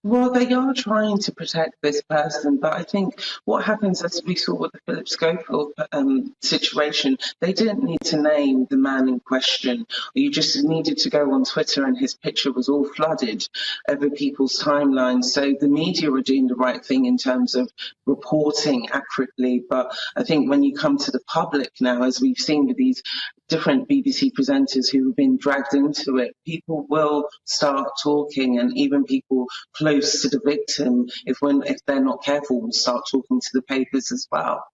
Well, they are trying to protect this person, but I think what happens, as we saw with the Philip Schofield situation, they didn't need to name the man in question. You just needed to go on Twitter, and his picture was all flooded over people's timelines. So the media are doing the right thing in terms of reporting accurately. But I think when you come to the public now, as we've seen with these different BBC presenters who have been dragged into it, people will start talking, and even people close to the victim, if they're not careful, will start talking to the papers as well.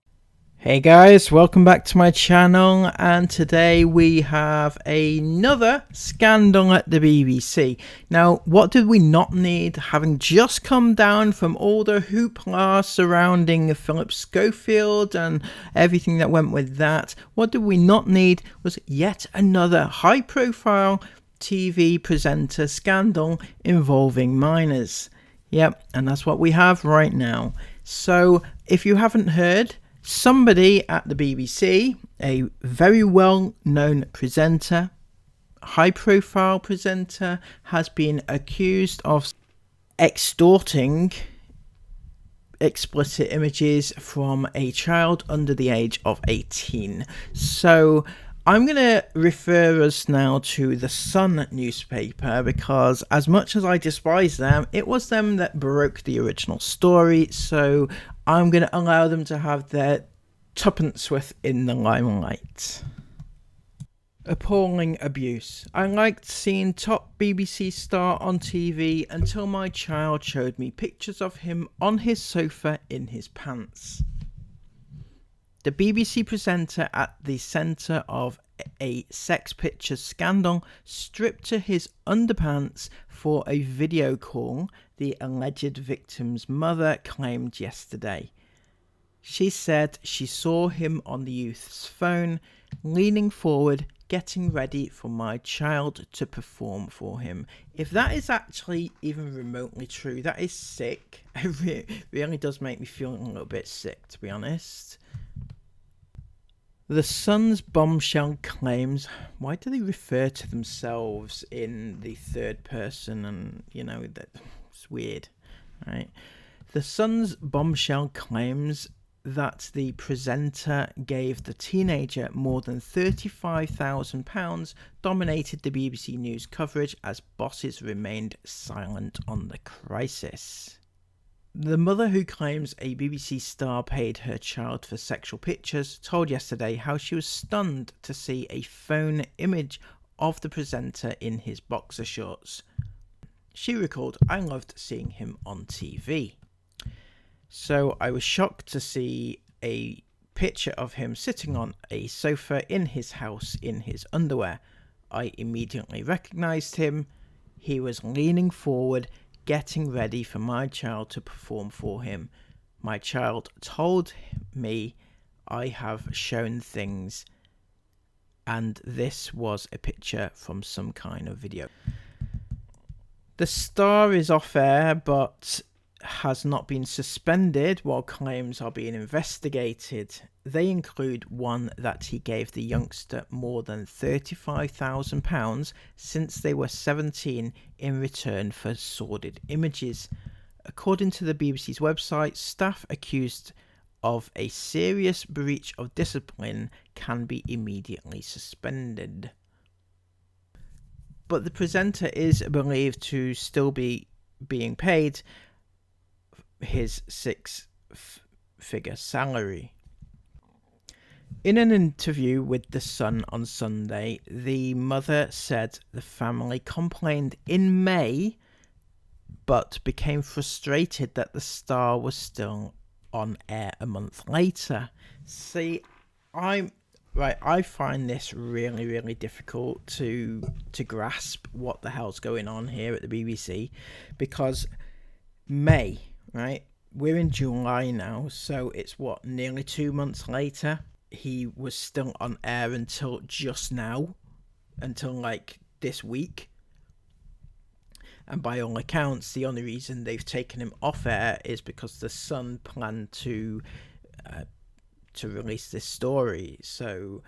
Hey guys, welcome back to my channel, and today we have another scandal at the BBC. Now, what did we not need, having just come down from all the hoopla surrounding Philip Schofield and everything that went with that? What did we not need was yet another high profile TV presenter scandal involving minors. Yep, and that's what we have right now. So if you haven't heard, somebody at the BBC, a very well-known presenter, high-profile presenter, has been accused of extorting explicit images from a child under the age of 18. So I'm going to refer us now to the Sun newspaper, because as much as I despise them, it was them that broke the original story, so I'm going to allow them to have their tuppence worth in the limelight. Appalling abuse. I liked seeing top BBC star on TV until my child showed me pictures of him on his sofa in his pants. The BBC presenter at the centre of a sex picture scandal stripped to his underpants for a video call, the alleged victim's mother claimed yesterday. She said she saw him on the youth's phone, leaning forward, getting ready for my child to perform for him. If that is actually even remotely true, that is sick. It really does make me feel a little bit sick, to be honest. The Sun's bombshell claims, why do they refer to themselves in the third person? And, it's weird, right? The Sun's bombshell claims that the presenter gave the teenager more than £35,000, dominated the BBC News coverage as bosses remained silent on the crisis. The mother, who claims a BBC star paid her child for sexual pictures, told yesterday how she was stunned to see a phone image of the presenter in his boxer shorts. She recalled, "I loved seeing him on TV. So I was shocked to see a picture of him sitting on a sofa in his house in his underwear. I immediately recognised him. He was leaning forward, getting ready for my child to perform for him. My child told me I have shown things, and this was a picture from some kind of video." The star is off air, but has not been suspended while claims are being investigated. They include one that he gave the youngster more than £35,000 since they were 17 in return for sordid images. According to the BBC's website, staff accused of a serious breach of discipline can be immediately suspended. But the presenter is believed to still be being paid his six-figure salary. In an interview with The Sun on Sunday, the mother said the family complained in May, but became frustrated that the star was still on air a month later. See, I find this really, really difficult to grasp what the hell's going on here at the BBC, because May, right? We're in July now, so it's nearly 2 months later. He was still on air until just now, until this week. And by all accounts, the only reason they've taken him off air is because the Sun planned to release this story. So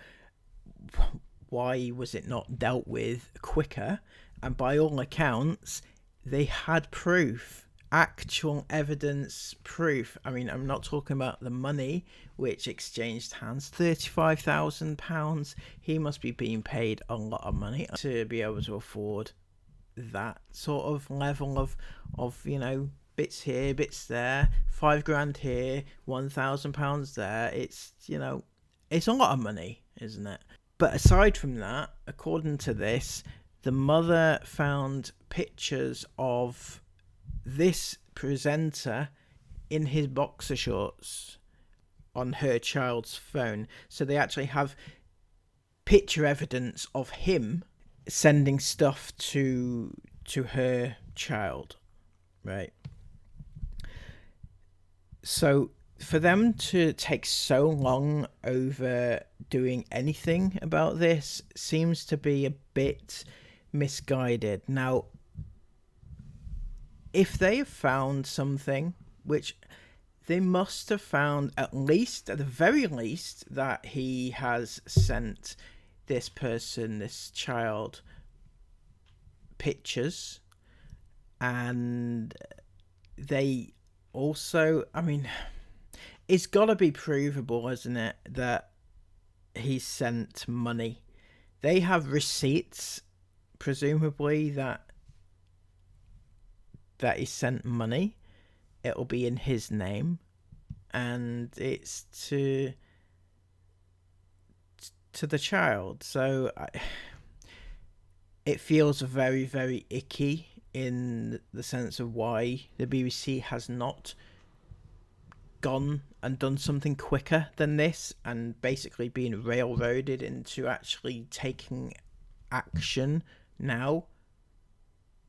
why was it not dealt with quicker? And by all accounts, they had proof actual evidence proof. I mean, I'm not talking about the money which exchanged hands. £35,000. He must be being paid a lot of money to be able to afford that sort of level of bits here, bits there, £5,000 here, £1,000 there. It's it's a lot of money, isn't it? But aside from that, according to this, the mother found pictures of this presenter in his boxer shorts on her child's phone. So they actually have picture evidence of him sending stuff to her child, right? So for them to take so long over doing anything about this seems to be a bit misguided. Now, if they have found something, which they must have found at the very least, that he has sent this person, this child, pictures, and they also, I mean, it's got to be provable, isn't it, that he sent money. They have receipts, presumably, that he sent money. It'll be in his name, and it's to the child. So it feels very, very icky in the sense of why the BBC has not gone and done something quicker than this, and basically being railroaded into actually taking action now.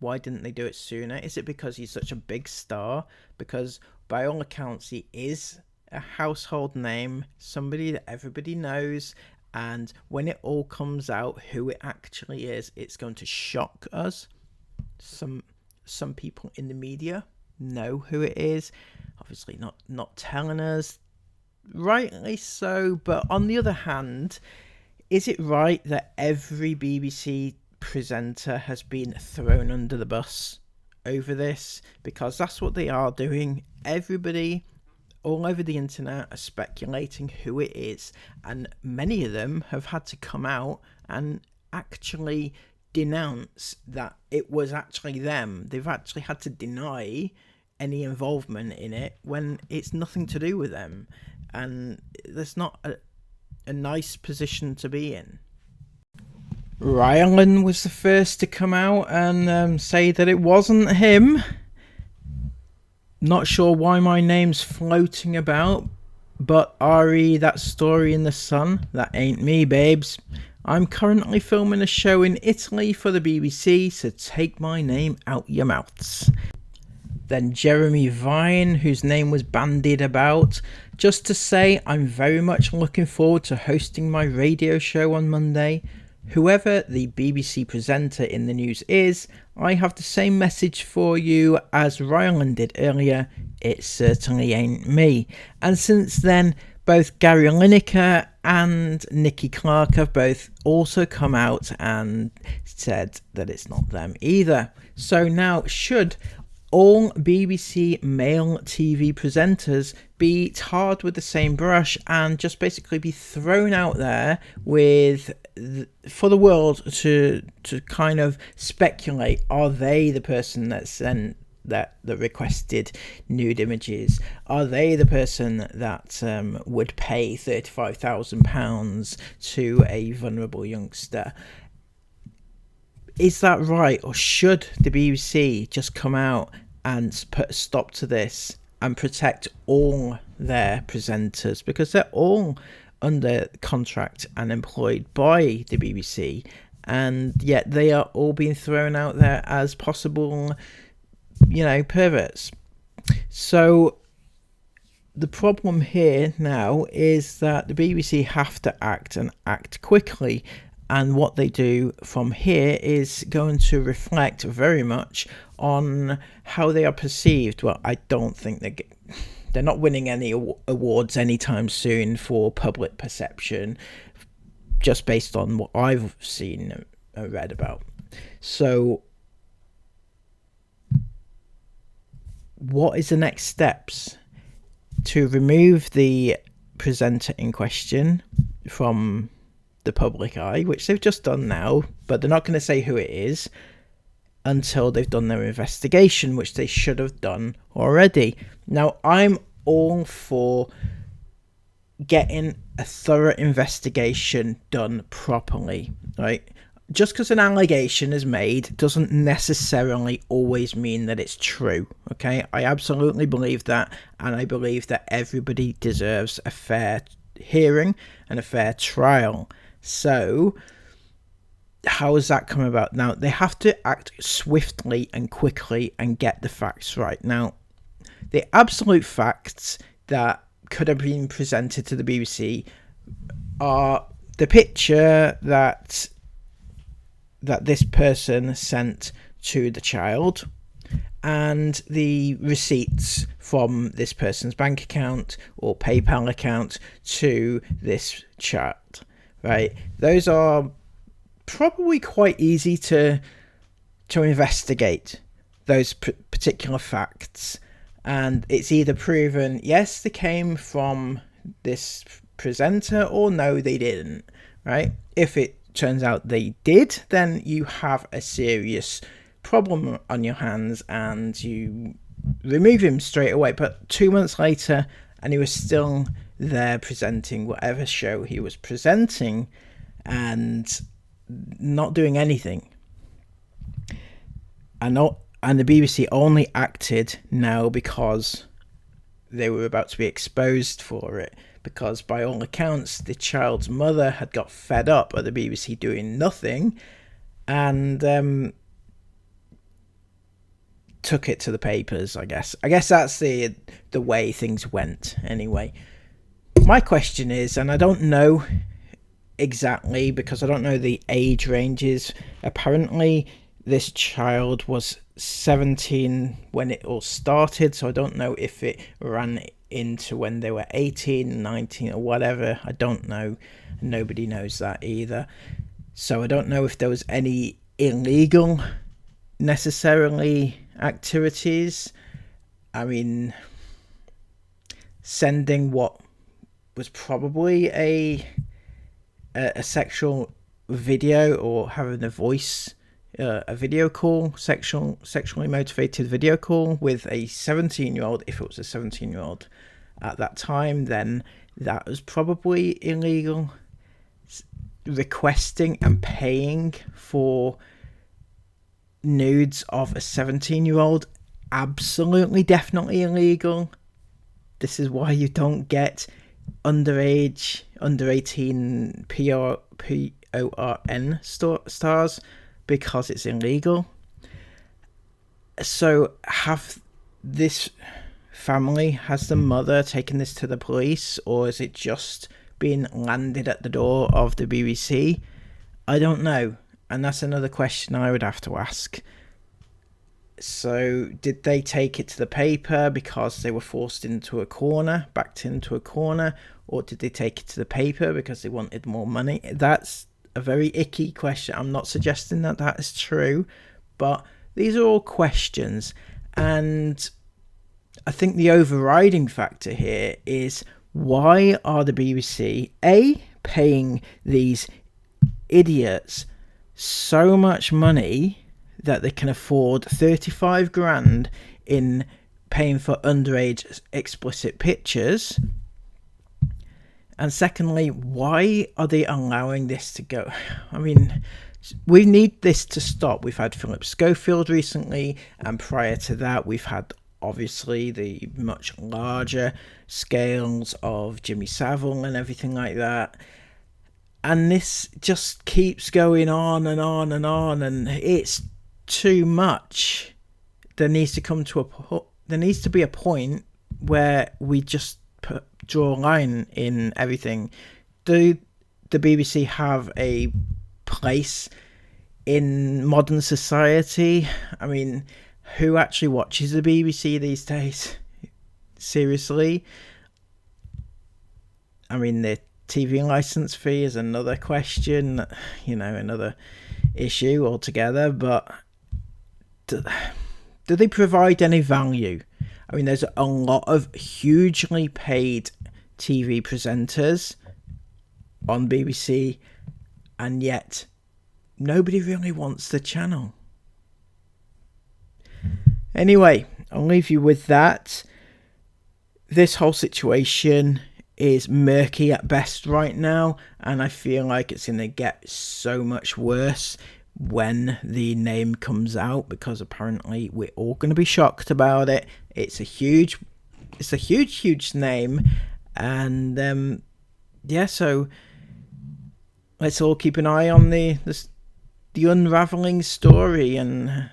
Why didn't they do it sooner? Is it because he's such a big star? Because by all accounts he is a household name, somebody that everybody knows, and when it all comes out who it actually is, it's going to shock us. Some people in the media know who it is, obviously not telling us, rightly so. But on the other hand, is it right that every BBC presenter has been thrown under the bus over this? Because that's what they are doing. Everybody all over the internet are speculating who it is, and many of them have had to come out and actually denounce that it was actually them. They've actually had to deny any involvement in it when it's nothing to do with them, and that's not a nice position to be in. Rylan was the first to come out and say that it wasn't him. Not sure why my name's floating about, but Ari, that story in the Sun, that ain't me, babes. I'm currently filming a show in Italy for the BBC, so take my name out your mouths. Then Jeremy Vine, whose name was bandied about, just to say I'm very much looking forward to hosting my radio show on Monday. Whoever the BBC presenter in the news is, I have the same message for you as Rylan did earlier. It certainly ain't me. And since then, both Gary Lineker and Nicky Clark have both also come out and said that it's not them either. So now, should all BBC male TV presenters be tarred with the same brush and just basically be thrown out there for the world to kind of speculate? Are they the person that sent that requested nude images? Are they the person that would pay £35,000 to a vulnerable youngster? Is that right? Or should the BBC just come out and put a stop to this and protect all their presenters, because they're all under contract and employed by the BBC, and yet they are all being thrown out there as possible, perverts. So the problem here now is that the BBC have to act and act quickly, and what they do from here is going to reflect very much on how they are perceived. Well, I don't think they're not winning any awards anytime soon for public perception, just based on what I've seen and read about. So what is the next steps to remove the presenter in question from the public eye, which they've just done now, but they're not going to say who it is until they've done their investigation, which they should have done already. Now, I'm all for getting a thorough investigation done properly, right? Just because an allegation is made doesn't necessarily always mean that it's true, okay? I absolutely believe that, and I believe that everybody deserves a fair hearing and a fair trial. So, how has that come about? Now, they have to act swiftly and quickly and get the facts right. Now, the absolute facts that could have been presented to the BBC are the picture that this person sent to the child and the receipts from this person's bank account or PayPal account to this child, right? Those are probably quite easy to investigate, those particular facts, and it's either proven yes they came from this presenter or no they didn't, right? If it turns out they did, then you have a serious problem on your hands and you remove him straight away. But 2 months later and he was still there presenting whatever show he was presenting and not doing anything. And the BBC only acted now because they were about to be exposed for it, because by all accounts the child's mother had got fed up at the BBC doing nothing and took it to the papers. I guess that's the way things went anyway. My question is, and I don't know exactly because I don't know the age ranges, apparently this child was 17 when it all started, so I don't know if it ran into when they were 18, 19 or whatever. I don't know. Nobody knows that either. So I don't know if there was any illegal necessarily activities. I mean, sending what was probably a sexual video or having a voice, a video call, sexually motivated video call with a 17-year-old, if it was a 17-year-old at that time, then that was probably illegal. Requesting and paying for nudes of a 17-year-old, absolutely, definitely illegal. This is why you don't get under 18 PORN stars, because it's illegal. So has the mother taken this to the police, or is it just been landed at the door of the BBC? I don't know, and that's another question I would have to ask. So did they take it to the paper because they were backed into a corner, or did they take it to the paper because they wanted more money? That's a very icky question. I'm not suggesting that is true, but these are all questions, and I think the overriding factor here is, why are the BBC paying these idiots so much money that they can afford 35 grand in paying for underage explicit pictures? And secondly, why are they allowing this to go? I mean, we need this to stop. We've had Philip Schofield recently, and prior to that, we've had obviously the much larger scales of Jimmy Savile and everything like that. And this just keeps going on and on and on, and it's too much. There needs to be a point where we just draw a line in everything. Do the BBC have a place in modern society? I mean, who actually watches the BBC these days? Seriously? I mean, the TV license fee is another question, another issue altogether, but do they provide any value? I mean, there's a lot of hugely paid TV presenters on BBC, and yet nobody really wants the channel. Anyway, I'll leave you with that. This whole situation is murky at best right now, and I feel like it's going to get so much worse when the name comes out, because apparently we're all going to be shocked about it. It's a huge name, and yeah, so let's all keep an eye on the unraveling story and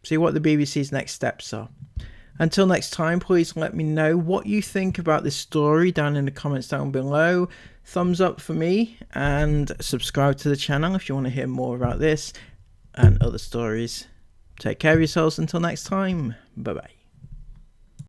see what the BBC's next steps are. Until next time, please let me know what you think about this story down in the comments down below. Thumbs up for me, and subscribe to the channel if you want to hear more about this and other stories. Take care of yourselves until next time. Bye bye.